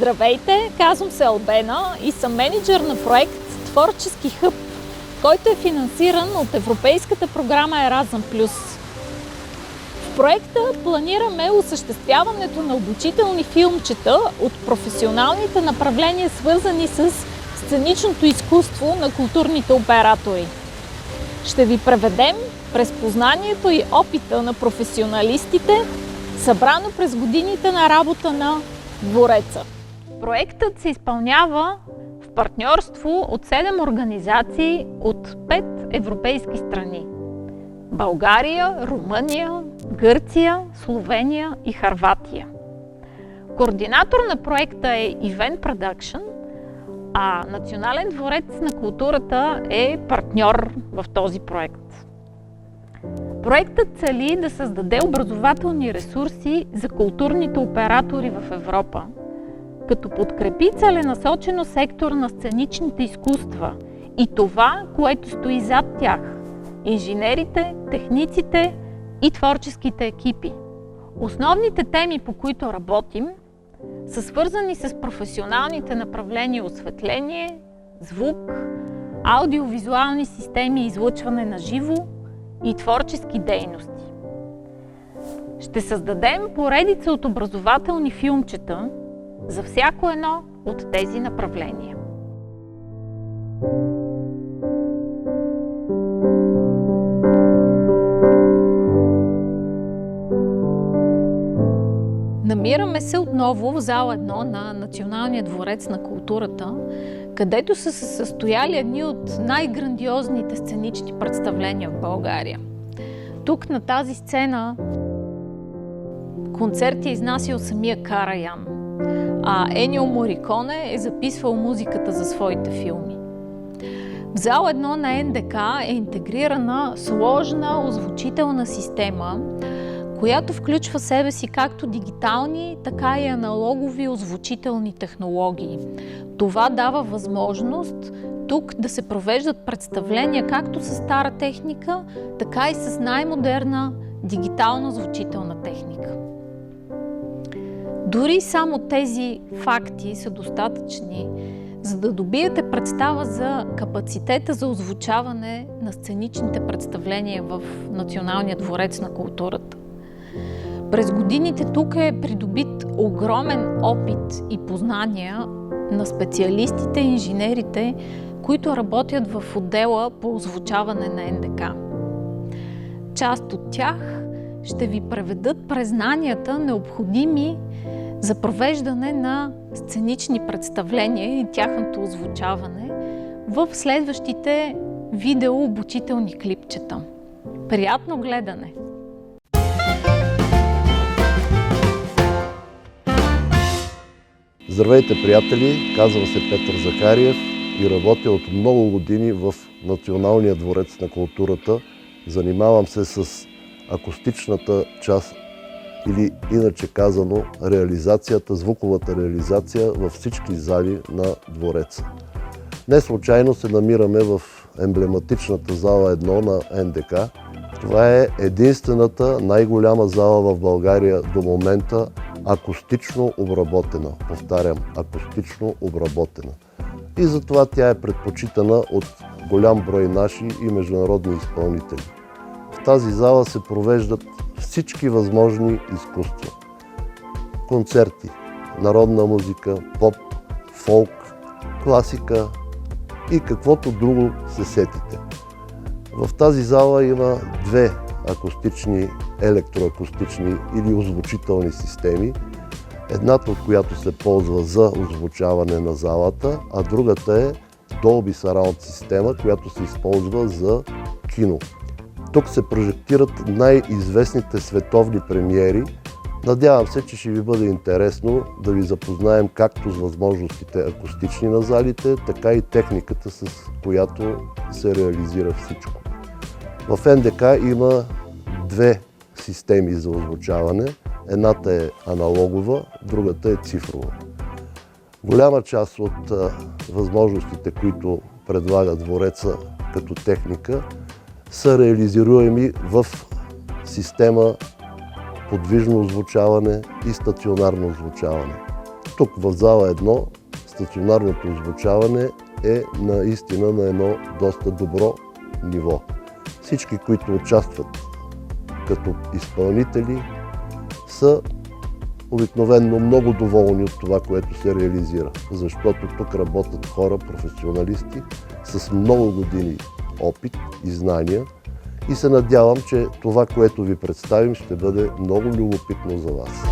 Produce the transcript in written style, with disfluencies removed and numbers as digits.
Здравейте, казвам се Албена и съм мениджър на проект Творчески хъб, който е финансиран от Европейската програма Еразъм+. В проекта планираме осъществяването на обучителни филмчета от професионалните направления, свързани с сценичното изкуство на културните оператори. Ще ви преведем през познанието и опита на професионалистите, събрано през годините на работа на Двореца. Проектът се изпълнява в партньорство от 7 организации от 5 европейски страни – България, Румъния, Гърция, Словения и Хърватия. Координатор на проекта е Event Production, а Национален дворец на културата е партньор в този проект. Проектът цели да създаде образователни ресурси за културните оператори в Европа, като подкрепи целенасочено сектора на сценичните изкуства и това, което стои зад тях – инженерите, техниците и творческите екипи. Основните теми, по които работим, са свързани с професионалните направления осветление, звук, аудиовизуални системи и излъчване на живо и творчески дейности. Ще създадем поредица от образователни филмчета за всяко едно от тези направления. Намираме се отново в зала 1 на Националния дворец на културата, където са се състояли едни от най-грандиозните сценични представления в България. Тук на тази сцена концерт е изнасял самия Караян, а Енио Мориконе е записвал музиката за своите филми. В зала 1 на НДК е интегрирана сложна озвучителна система, която включва в себе си както дигитални, така и аналогови озвучителни технологии. Това дава възможност тук да се провеждат представления както с стара техника, така и с най-модерна дигитална озвучителна техника. Дори само тези факти са достатъчни, за да добиете представа за капацитета за озвучаване на сценичните представления в Националния дворец на културата. През годините тук е придобит огромен опит и познания на специалистите и инженерите, които работят в отдела по озвучаване на НДК. Част от тях ще ви преведат през знанията, необходими за провеждане на сценични представления и тяхното озвучаване в следващите видеообучителни клипчета. Приятно гледане! Здравейте, приятели! Казвам се Петър Захариев и работя от много години в Националния дворец на културата. Занимавам се с акустичната част или иначе казано реализацията, звуковата реализация във всички зали на двореца. Не случайно се намираме в емблематичната зала 1 на НДК. Това е единствената най-голяма зала в България до момента акустично обработена. Повтарям, акустично обработена. И затова тя е предпочитана от голям брой наши и международни изпълнители. В тази зала се провеждат всички възможни изкуства. Концерти, народна музика, поп, фолк, класика и каквото друго се сетите. В тази зала има 2 акустични, електроакустични или озвучителни системи. Едната от която се ползва за озвучаване на залата, а другата е Dolby Surround система, която се използва за кино. Тук се прожектират най-известните световни премиери. Надявам се, че ще ви бъде интересно да ви запознаем както с възможностите акустични на залите, така и техниката, с която се реализира всичко. В НДК има 2 системи за озвучаване. Едната е аналогова, другата е цифрова. Голяма част от възможностите, които предлага двореца като техника, са реализируеми в система подвижно озвучаване и стационарно озвучаване. тук в зала 1 стационарното озвучаване е наистина на едно доста добро ниво. Всички, които участват като изпълнители, са обикновено много доволни от това, което се реализира, защото тук работят хора, професионалисти с много години опит и знания и се надявам, че това, което ви представим, ще бъде много любопитно за вас.